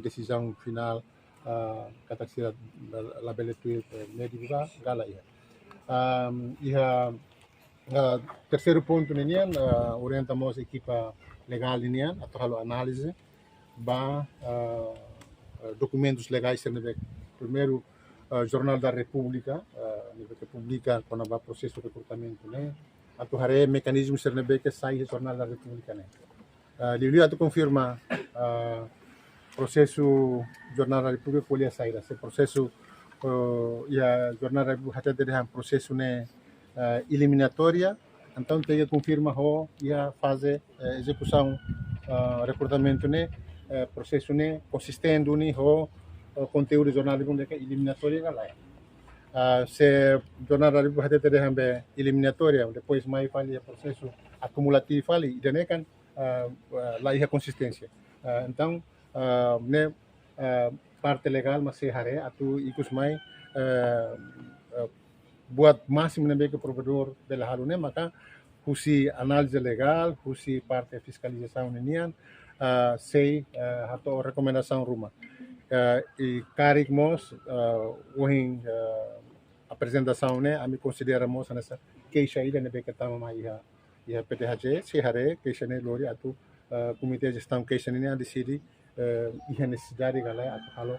decisão final kata sira label itu médico gala ia. Terceiro ponto ninian orientamos equipa legal ninian atau halo análise ba documentos legais sendo primeiro Jornal da República que publica quando vai processo de recrutamento né atau hare mecanismo sendo que sai Jornal da República né Lili atau confirma processo Jornal da República polia sair esse processo ya Jornal da República até ter processo né eliminatória então tem que confirma ho ia fazer execução recrutamento né processo né consistente né ho conteúdo Jornal da República eliminatória lá se Jornal da República até ter eliminatória depois mais fali processo acumulativo fali dan kan lá ia consistência então né parte legal masih hari atau ikut mai buat máximo nebe que provedor bela halune maka husi análise legal husi parte fiscalização nenian sei atau rekomendasi rumah e carigmos uhin apresentação né ami consideramos nessa queixa ida nebe que tama mai ia PTHJ se hari queixa ne lori atau comitê de gestão queixa nenian decide ia necessidade galera atau halo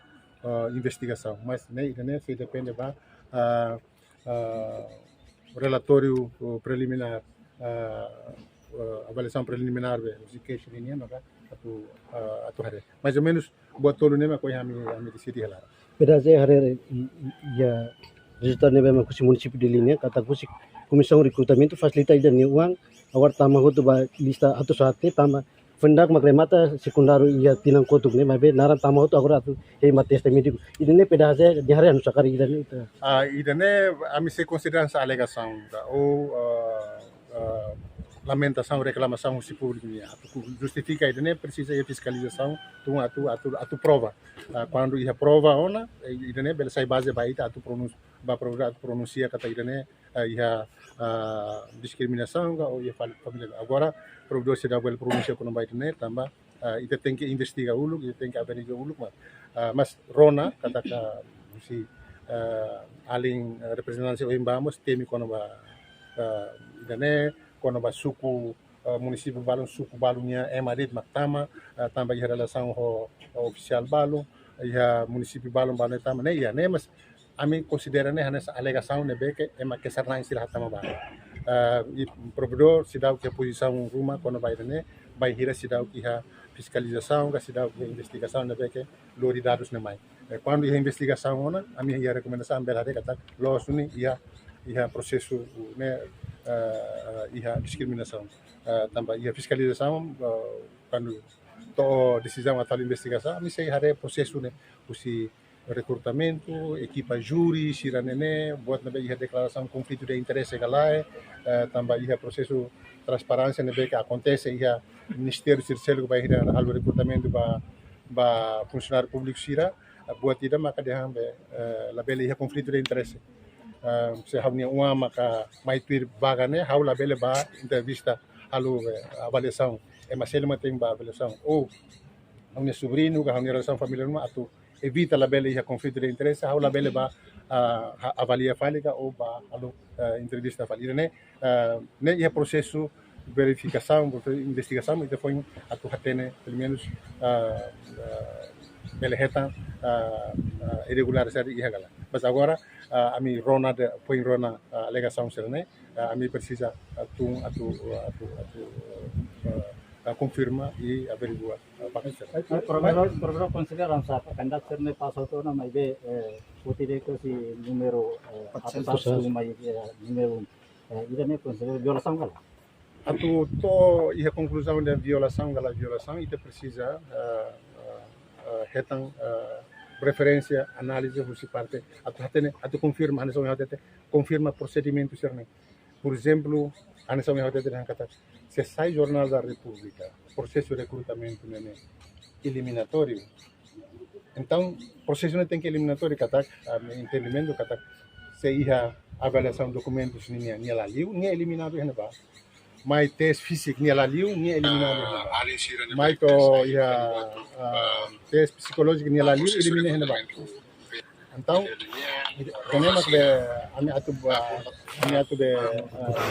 investigação mas né se depende ba relatório preliminar avaliação preliminar os queixos ini maka atau hari mais ou menos buat tolu nema ko kami decidi hala beda saya hari ya resultatnya memang kusi municipio di linha kata kusi comissão recrutamento facilita dan uang awar tama hotu ba lista atau sate tama Vendak makremata sekundaru ia tinang kotuk ne mabe naran tama hotu agora atu hemat teste médico idene pedaço de hari anu sakari idane idane ami se consideram essa alegação ou lamentação reclamação se público justifica idane precisa de fiscalização tu atu prova quando ia prova ona idane bela sai base baita atu pronuncia kata idane ia discriminação ou ia família agora provedor se dá bela pronúncia quando vai ter tambah itu tem que investigar uluk itu tem que averiguar uluk mas Rona kata si aling representasi oimbamos temi quando ba idane quando ba suku município balon suku balunya emarit maktama tambah ia relação ho oficial balon ia município balon tama ne ia ne mas ami considera ne hanes alegação ne beke ema kesarna istilah tama ba provedor se dá que a posição rumah quando vai né vai hira se dá que a fiscalização que se dá que a investigação né que lori dados né mais quando a investigação ona a minha ia recomendação bela de kata los uni ia processo né ia discriminação tambah ia fiscalização quando to decisão atau investigação a minha sei hari processo né usi recrutamento, equipa júri, siranene, buat nabe ia declaração conflito de interesse galai, tambah ia processo transparência nabe que acontece ia Ministério Circelo que vai ir ao recrutamento ba funcionário público sira, buat tidak maka dia ambe label ia conflito de interesse. Se haunia uma maka mai tuir vaga ne, hau label ba entrevista halu avaliação, mas ele mantém ba avaliação ou haunia sobrinho, haunia relação familiar atau evita la belle ia conflito de interesse how la belle ba avalia faliga ou ba alo entrevista falida né ia processo verificação investigação e depois atu hatene pelo menos belle heta irregularidade ia gala mas agora a mi Rona põe Rona alegação ser né a mi precisa atu confirma e averigua Provedor consideram sa kandak ser ne paso to na mai be putire ko si numero atas mai numero idane considera violação gala atu to ia conclusão da violação itu precisa hetang referência análise husi parte atu confirma ane confirma procedimento ser ne por exemplo ane são kata se sai Jornal da República processo de recrutamento né eliminatório então processo não tem que eliminatório kata entendimento kata se ia avaliação documentos nem lá liu nem eliminado né ba mai tes fisik ni laliu ni eliminado mai to ia tes psikologik ni laliu elimine hena ba então ganemos de ami atu de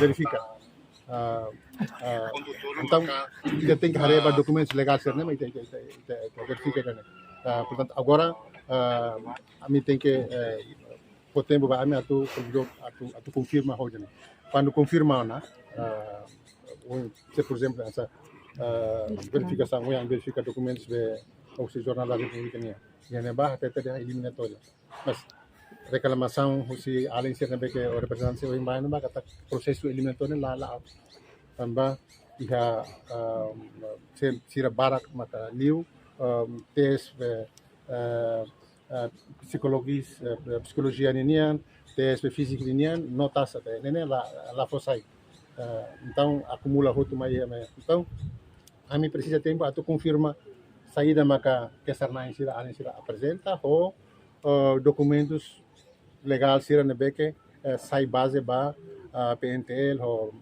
verifica então ia tem que receber documentos legais né mas verifica né portanto agora ami tem que potemos ba ami atu confirma hoje né quando confirma na por exemplo essa verificação yang verifica documentos de o jornal da República nia yang bah até eliminatória mas reclamação se além de ser que o representante o imbain ba kata prosesu eliminatório la tambah iha sira barak maka liu tes psikologia ninian tes fisik ninian notas até nene la fosai então acumula roto mais então a mim precisa tempo a tu confirma saída maka que sarna sira apresenta ou documentos legal sira nebeke sai base ba PNTL ou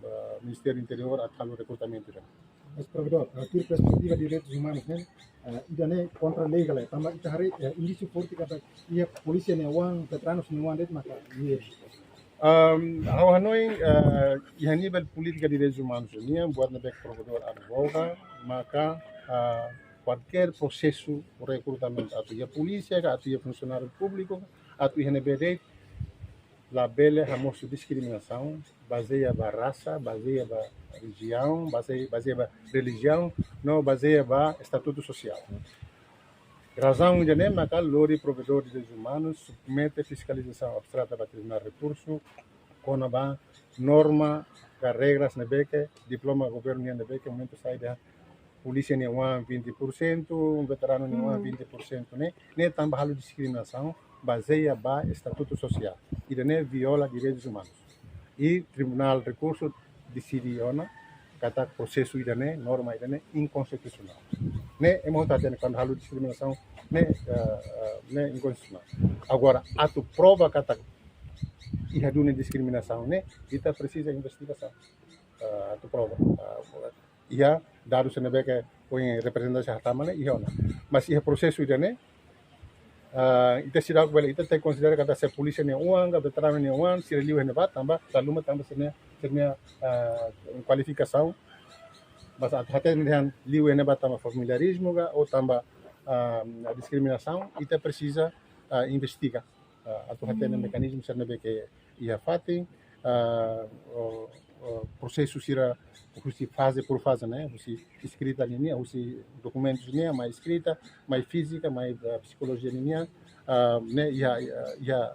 Ministério do Interior atau recrutamento. Mas provedor, dari perspektiva direitos humanos né, idane contra legal ya, tambah kita hari indisi forte kata ia polisi ne uang veteranos ne uang det maka ia. Ao Hanoi, e a nível política de direitos humanos, União, buat nebek provedor advoga, maka qualquer processo de recrutamento, atau ia polícia, atau ia funcionário público, atau ia nebek label hamos discriminação, baseia ba raça, baseia ba religião, não baseia ba estatuto social. Razão de nem maka lori provedor de direitos humanos submete fiscalização abstrata para tribunal recurso, com a norma, regras nebeke, diploma governo nebeke, momento sai da polícia ne 20%, veterano ne 20%, ne tambah halu discriminação baseia ba estatuto social. E ne viola direitos humanos. E tribunal recurso decide ona kata processo idane norma idane inconstitucional. Ne emo tadi quando halu discriminação ne inconstitucional. Agora atu prova kata ihadune discriminação ne kita precisa investigação. Atu prova. Ia dados senebeke põe representasi hatama ne ihona. Mas ia processo idane ita sidak bela ita tem considera kata se polícia ne uang, veterano ne uang, se liu ne bat tambah tambah senia qualificação mas até dengan liu ne bat tambah familiarismo ga ou tambah discriminação ita precisa investiga atau até ne mecanismo serne que ia fatin processo sira husi fase por fase né husi escrita linha husi documentos linha mais escrita mais física mais psicologia linha né ia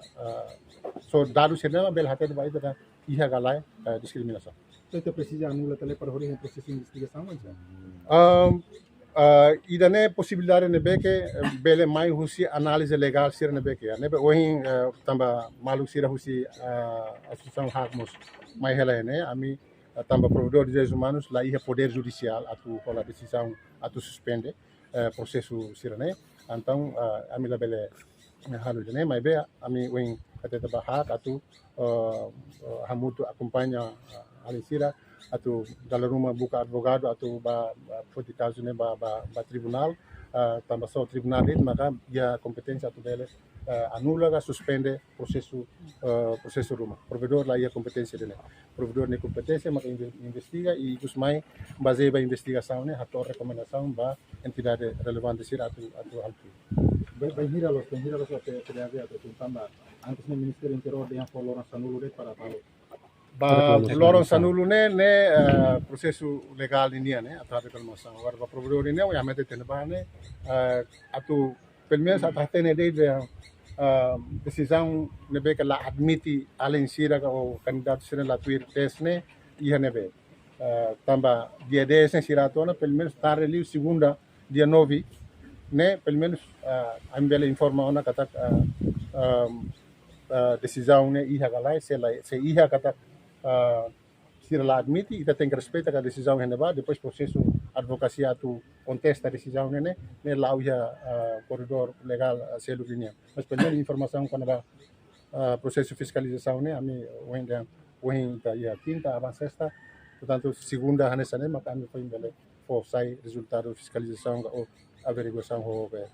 so dados sira bel hate vai da ia galai discriminação Kita precisa anula tele para hoje processo de investigação aja. Idane possibilidade ne beke bele mai husi análise legal sira ne beke ne ohin tamba malu sira husi associação hakmos mai hela ne ami tambah provedor de direitos humanos lá ia poder judicial atu kola decisão atu suspende processo sira ne então ami la bele halu ne mai be ami ohin kateta bahak atu hamutu acompanha alisira atau dalam rumah buka advogado atau forti caso ne ba tribunal tambah so tribunal itu maka dia kompetens atau dele anula ga suspende prosesu rumah provedor lah ia kompetensi dele provedor ne kompetensi maka investiga e kus mai base ba investigação ne atau rekomendação ba entidade relevante sira atau altu Benhira los PDAV atau tambah antes ne Ministério do Interior dengan Loran Sanulu det para tahu. Loron Sanulu ne processo legal ini ne atau reclamação agora o provedor ne o yamete tenebane atau pelo menos até ne de decisão ne be que la admite além sira o candidato sira la tuir test ne ia ne be tamba dia 10 ne sira tona pelo menos tarde ali segunda dia 9 ne pelo menos ambele informa ona kata decisão ne ia galai se ia kata sira la admite e tem que respeitar a decisão renova depois processo advocacia tu contesta a decisão ne lá o corredor legal selo linha mas pelo menos informação quando va processo fiscalização ne ami o ainda ia quinta avança esta Portanto, segunda hanesane maka kami foi bele sai resultado fiscalização ou averiguação houve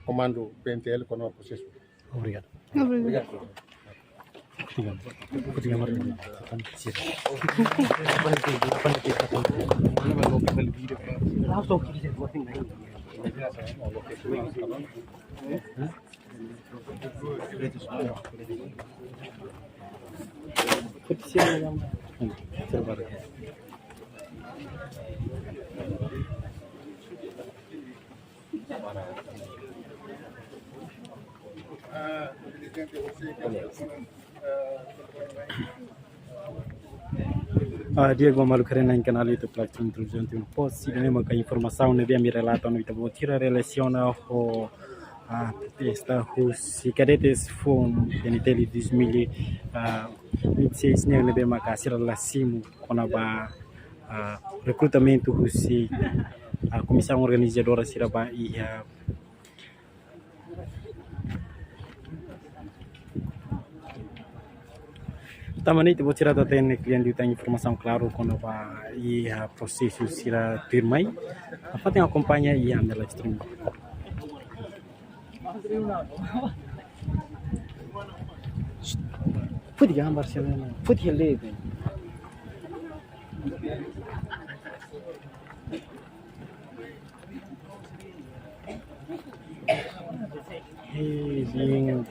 comando PNTL com o processo. Obrigado. Diego Malucarena em canal YouTube Platform Televisão tem post se nem uma informação ne bem me relata no itabo tira relaciona o a protesta os cadetes foram PNTL 2026 ne bem uma casira lasimu kona ba recrutamento os a comissão organizadora siraba e também te vou tirar da TN cliente tem informação claro quando vai e a processo será firme a fazer acompanha e a live stream pode gambar Barcelona pode ler zinho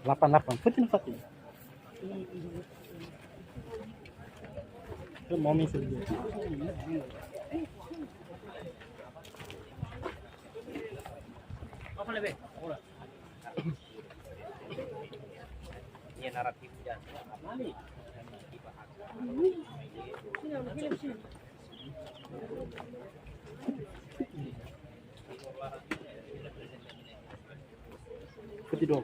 lapan putih na pati itu mau misal dia apa lebih ora ini naratif dia mali putih dong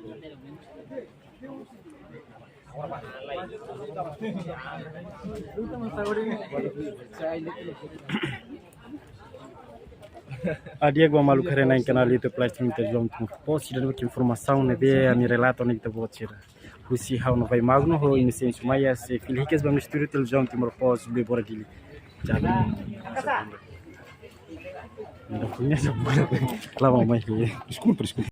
Diego Malucarena em canal YouTube Platform Televisão tem post dan que informação ne be a mi relato ne tabo tira husi how no vai magno ho iniciência maya se filhikes bang studio televisão tem post be bora dili jalan Ainda punya sebuah lama mai desculpa